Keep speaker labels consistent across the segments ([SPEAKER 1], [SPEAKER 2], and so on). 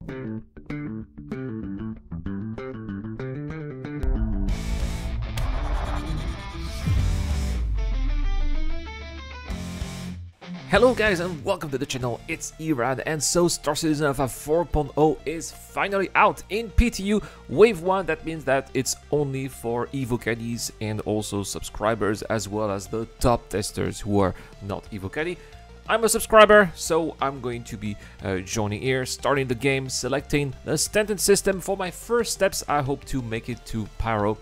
[SPEAKER 1] Hello guys and welcome to the channel, it's Iran, and so Star Citizen Alpha 4.0 is finally out in PTU Wave 1. That means that it's only for Evo caddies and also subscribers, as well as the top testers who are not Evo caddy. I'm a subscriber, so I'm going to be joining here, starting the game, selecting the Stanton system. For my first steps, I hope to make it to Pyro,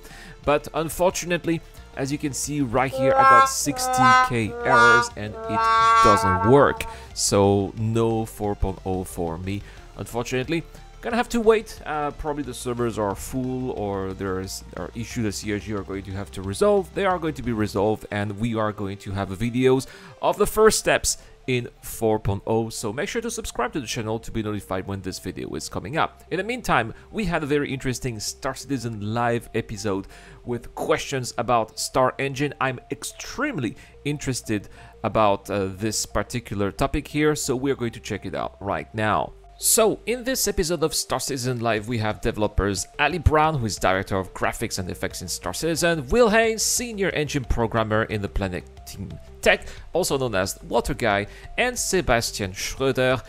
[SPEAKER 1] but unfortunately, as you can see right here, I got 60k errors and it doesn't work. So no 4.0 for me, unfortunately. Gonna have to wait. Probably the servers are full, or there are issues that CRG are going to have to resolve. They are going to be resolved, and we are going to have videos of the first steps in 4.0, so make sure to subscribe to the channel to be notified when this video is coming up. In the meantime, we had a very interesting Star Citizen live episode with questions about Star Engine. I'm extremely interested about this particular topic here, so we're going to check it out right now. So, in this episode of Star Citizen Live, we have developers Ali Brown, who is Director of Graphics and Effects in Star Citizen, Will Haynes, Senior Engine Programmer in the Planet Team Tech, also known as Water Guy, and Sebastian Schroeder,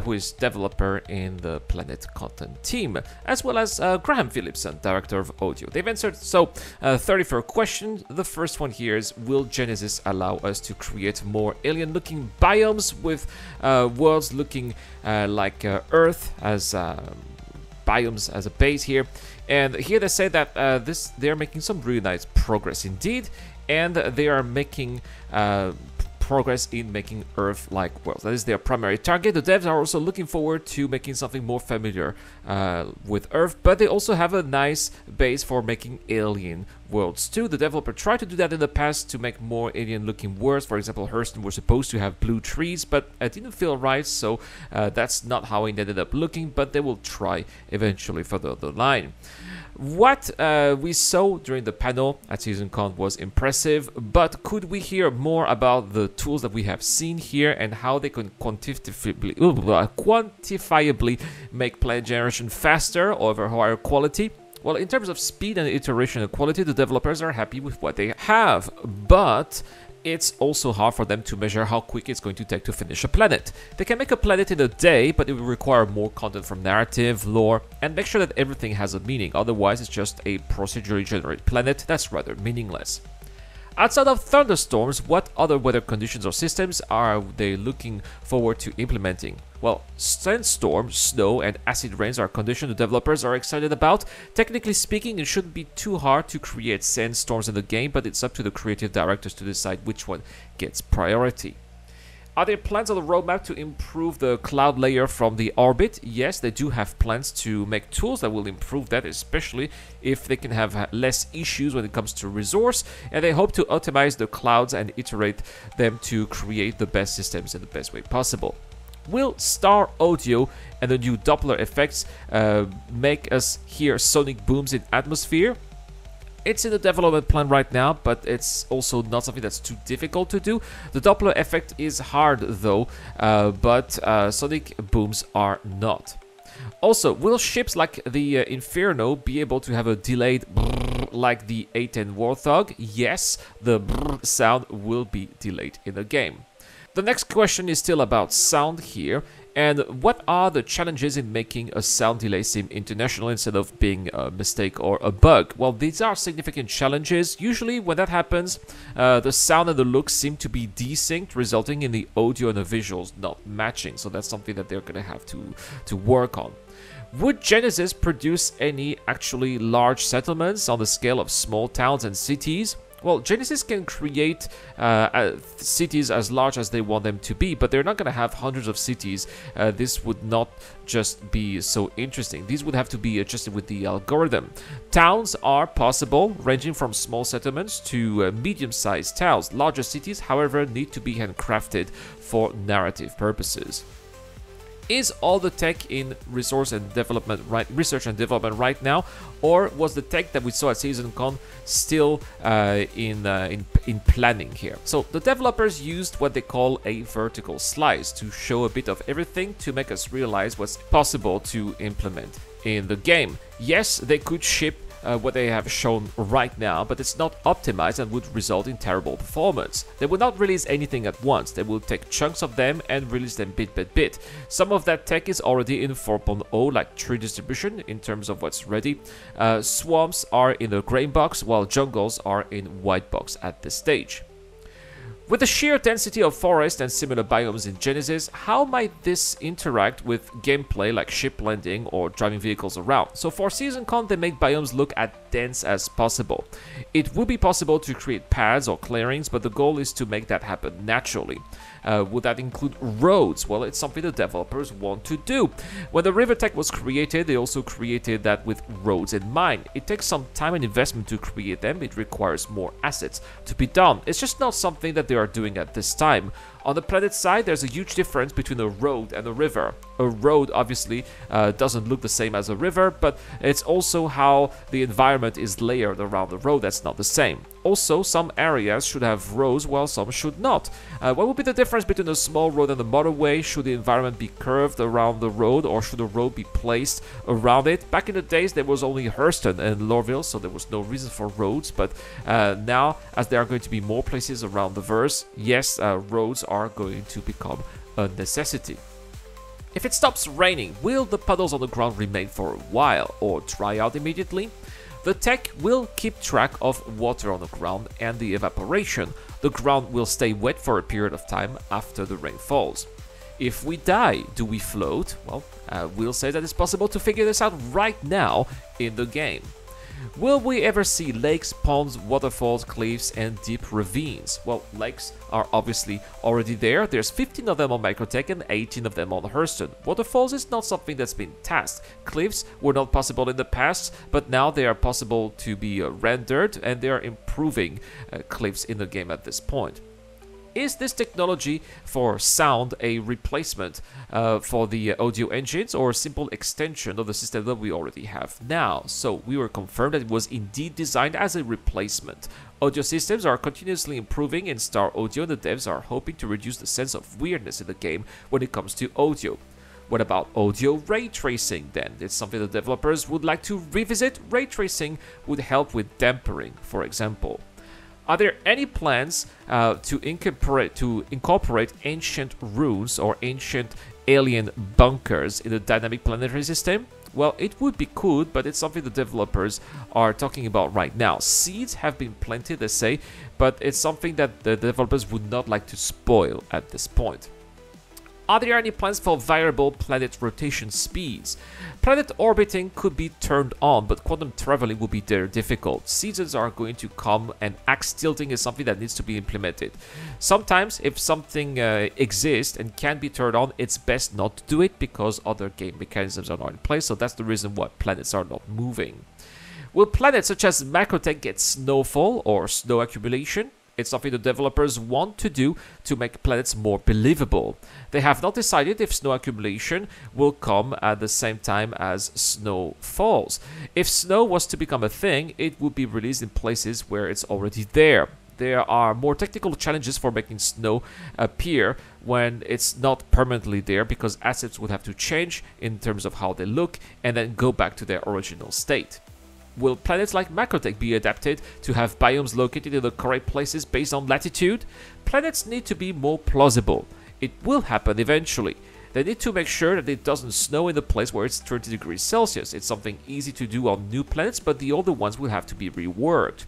[SPEAKER 1] who is developer in the Planet Content team, as well as Graham Phillipson, Director of Audio. They've answered 34 questions. The first one here is, will Genesis allow us to create more alien-looking biomes with worlds looking like Earth as biomes as a base here? And here they say that they're making some really nice progress indeed, and they are making progress in making Earth-like worlds. That is their primary target. The devs are also looking forward to making something more familiar with Earth, but they also have a nice base for making alien worlds too. The developer tried to do that in the past to make more alien-looking worlds. For example, Hurston was supposed to have blue trees, but it didn't feel right, so that's not how it ended up looking, but they will try eventually further down the line. What we saw during the panel at CitizenCon was impressive, but could we hear more about the tools that we have seen here and how they can quantifiably make planet generation faster or of a higher quality? Well, in terms of speed and iteration and quality, the developers are happy with what they have, but it's also hard for them to measure how quick it's going to take to finish a planet. They can make a planet in a day, but it will require more content from narrative, lore, and make sure that everything has a meaning. Otherwise, it's just a procedurally generated planet that's rather meaningless. Outside of thunderstorms, what other weather conditions or systems are they looking forward to implementing? Well, sandstorms, snow, and acid rains are conditions the developers are excited about. Technically speaking, it shouldn't be too hard to create sandstorms in the game, but it's up to the creative directors to decide which one gets priority. Are there plans on the roadmap to improve the cloud layer from the orbit? Yes, they do have plans to make tools that will improve that, especially if they can have less issues when it comes to resource, and they hope to optimize the clouds and iterate them to create the best systems in the best way possible. Will Star Audio and the new Doppler effects make us hear sonic booms in atmosphere? It's in the development plan right now, but it's also not something that's too difficult to do. The Doppler effect is hard though, but sonic booms are not. Also, will ships like the Inferno be able to have a delayed brrr like the A10 Warthog? Yes, the brrr sound will be delayed in the game. The next question is still about sound here, and what are the challenges in making a sound delay seem international instead of being a mistake or a bug? Well, these are significant challenges. Usually when that happens, the sound and the looks seem to be desynced, resulting in the audio and the visuals not matching, so that's something that they're going to have to work on. Would Genesis produce any actually large settlements on the scale of small towns and cities? Well, Genesis can create cities as large as they want them to be, but they're not going to have hundreds of cities. This would not just be so interesting. These would have to be adjusted with the algorithm. Towns are possible, ranging from small settlements to medium-sized towns. Larger cities, however, need to be handcrafted for narrative purposes. Is all the tech in research and development right now, or was the tech that we saw at SeasonCon still in planning here? So the developers used what they call a vertical slice to show a bit of everything to make us realize what's possible to implement in the game. Yes, they could ship what they have shown right now, but it's not optimized and would result in terrible performance. They will not release anything at once. They will take chunks of them and release them bit by bit. Some of that tech is already in 4.0, like tree distribution in terms of what's ready. Swamps are in the gray box, while jungles are in white box at this stage. With the sheer density of forest and similar biomes in Genesis, how might this interact with gameplay like ship landing or driving vehicles around? So for SeasonCon, they make biomes look as dense as possible. It would be possible to create paths or clearings, but the goal is to make that happen naturally. Would that include roads? Well, it's something the developers want to do. When the river tech was created, they also created that with roads in mind. It takes some time and investment to create them. It requires more assets to be done. It's just not something that they are doing at this time. On the planet side, there's a huge difference between a road and a river. A road obviously doesn't look the same as a river, but it's also how the environment is layered around the road that's not the same. Also, some areas should have roads while some should not. What would be the difference between a small road and a motorway? Should the environment be curved around the road, or should the road be placed around it? Back in the days, there was only Hurston and Lorville, so there was no reason for roads, but now, as there are going to be more places around the verse, yes, roads are going to become a necessity. If it stops raining, will the puddles on the ground remain for a while or dry out immediately? The tech will keep track of water on the ground and the evaporation. The ground will stay wet for a period of time after the rain falls. If we die, do we float? Well, we'll say that it's possible to figure this out right now in the game. Will we ever see lakes, ponds, waterfalls, cliffs, and deep ravines? Well, lakes are obviously already there. There's 15 of them on Microtech and 18 of them on Hurston. Waterfalls is not something that's been tasked. Cliffs were not possible in the past, but now they are possible to be rendered, and they are improving cliffs in the game at this point. Is this technology for sound a replacement for the audio engines, or a simple extension of the system that we already have now? So we were confirmed that it was indeed designed as a replacement. Audio systems are continuously improving in Star Audio, and the devs are hoping to reduce the sense of weirdness in the game when it comes to audio. What about audio ray tracing then? It's something the developers would like to revisit. Ray tracing would help with dampering, for example. Are there any plans to incorporate ancient ruins or ancient alien bunkers in the dynamic planetary system? Well, it would be cool, but it's something the developers are talking about right now. Seeds have been planted, they say, but it's something that the developers would not like to spoil at this point. Are there any plans for variable planet rotation speeds? Planet orbiting could be turned on, but quantum traveling will be very difficult. Seasons are going to come, and axe tilting is something that needs to be implemented. Sometimes, if something exists and can be turned on, it's best not to do it because other game mechanisms are not in place, so that's the reason why planets are not moving. Will planets such as Macrotech get snowfall or snow accumulation? It's something the developers want to do to make planets more believable. They have not decided if snow accumulation will come at the same time as snow falls. If snow was to become a thing, it would be released in places where it's already there. There are more technical challenges for making snow appear when it's not permanently there, because assets would have to change in terms of how they look and then go back to their original state. Will planets like Macrotech be adapted to have biomes located in the correct places based on latitude? Planets need to be more plausible. It will happen eventually. They need to make sure that it doesn't snow in the place where it's 30 degrees Celsius. It's something easy to do on new planets, but the older ones will have to be reworked.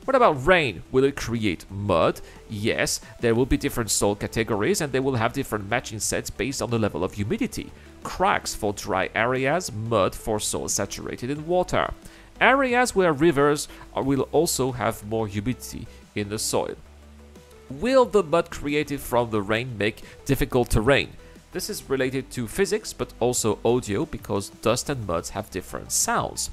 [SPEAKER 1] What about rain? Will it create mud? Yes, there will be different soil categories, and they will have different matching sets based on the level of humidity. Cracks for dry areas, mud for soil saturated in water. Areas where rivers will also have more humidity in the soil. Will the mud created from the rain make difficult terrain? This is related to physics, but also audio, because dust and muds have different sounds.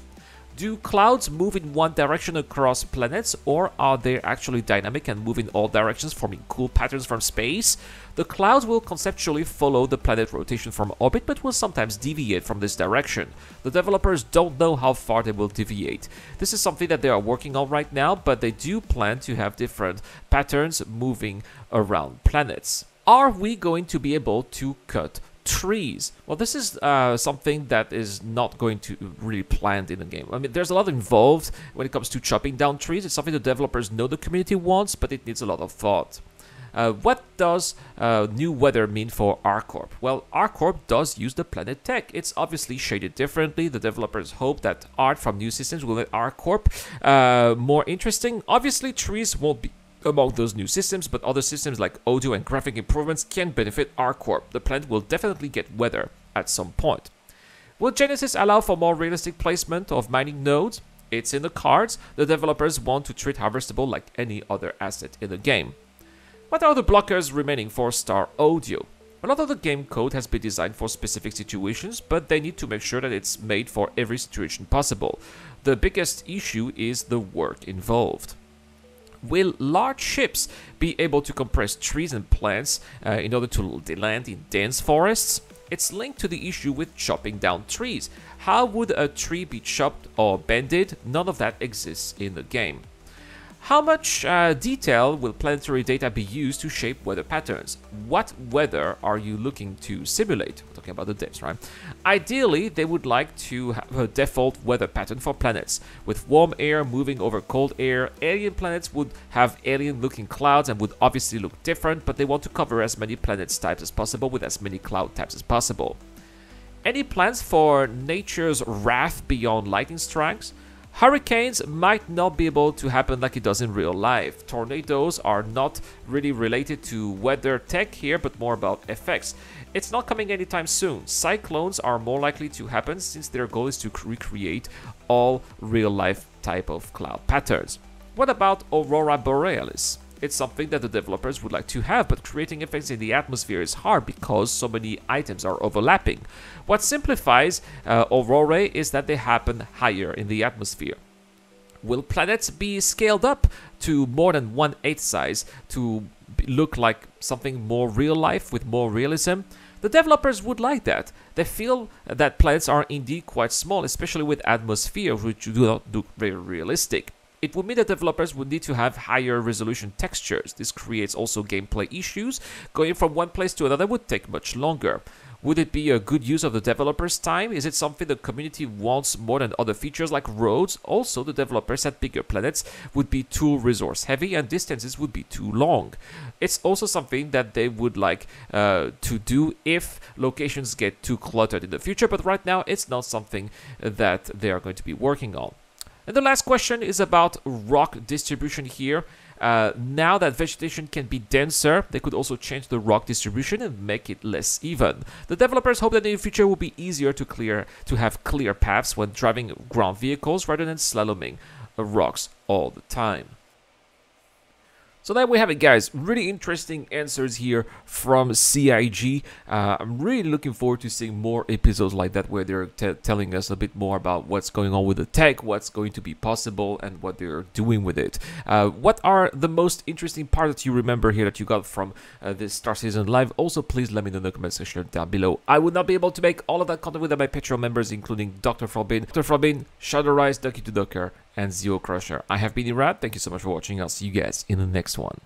[SPEAKER 1] Do clouds move in one direction across planets, or are they actually dynamic and move in all directions, forming cool patterns from space? The clouds will conceptually follow the planet rotation from orbit, but will sometimes deviate from this direction. The developers don't know how far they will deviate. This is something that they are working on right now, but they do plan to have different patterns moving around planets. Are we going to be able to cut trees? Well, this is something that is not going to really planned in the game. I mean, there's a lot involved when it comes to chopping down trees. It's something the developers know the community wants, but it needs a lot of thought. What does new weather mean for R-Corp? Well, R-Corp does use the planet tech. It's obviously shaded differently. The developers hope that art from new systems will make R-Corp more interesting. Obviously, trees won't be among those new systems, but other systems like audio and graphic improvements can benefit R-Corp. The planet will definitely get weather at some point. Will Genesis allow for more realistic placement of mining nodes? It's in the cards. The developers want to treat Harvestable like any other asset in the game. What are the blockers remaining for Star Audio? A lot of the game code has been designed for specific situations, but they need to make sure that it's made for every situation possible. The biggest issue is the work involved. Will large ships be able to compress trees and plants in order to land in dense forests? It's linked to the issue with chopping down trees. How would a tree be chopped or bended? None of that exists in the game. How much detail will planetary data be used to shape weather patterns? What weather are you looking to simulate? We're talking about the depths, right? Ideally, they would like to have a default weather pattern for planets. With warm air moving over cold air, alien planets would have alien-looking clouds and would obviously look different, but they want to cover as many planets types as possible with as many cloud types as possible. Any plans for nature's wrath beyond lightning strikes? Hurricanes might not be able to happen like it does in real life. Tornadoes are not really related to weather tech here, but more about effects. It's not coming anytime soon. Cyclones are more likely to happen since their goal is to recreate all real-life type of cloud patterns. What about Aurora Borealis? It's something that the developers would like to have, but creating effects in the atmosphere is hard because so many items are overlapping. What simplifies aurorae is that they happen higher in the atmosphere. Will planets be scaled up to more than 1/8 size to look like something more real life with more realism? The developers would like that. They feel that planets are indeed quite small, especially with atmosphere, which do not look very realistic. It would mean that developers would need to have higher resolution textures. This creates also gameplay issues. Going from one place to another would take much longer. Would it be a good use of the developers' time? Is it something the community wants more than other features like roads? Also, the developers at bigger planets would be too resource heavy and distances would be too long. It's also something that they would like to do if locations get too cluttered in the future, but right now it's not something that they are going to be working on. And the last question is about rock distribution here. Now that vegetation can be denser, they could also change the rock distribution and make it less even. The developers hope that in the future will be easier to have clear paths when driving ground vehicles rather than slaloming rocks all the time. So there we have it, guys. Really interesting answers here from CIG. I'm really looking forward to seeing more episodes like that where they're telling us a bit more about what's going on with the tech, what's going to be possible, and what they're doing with it. What are the most interesting parts that you remember here that you got from this Star Citizen Live? Also, please let me know in the comment section down below. I would not be able to make all of that content without my Patreon members, including Dr. Frobin, Shadow Rise, Ducky to Ducker, and Zero Crusher. I have been Irad. Thank you so much for watching. I'll see you guys in the next one.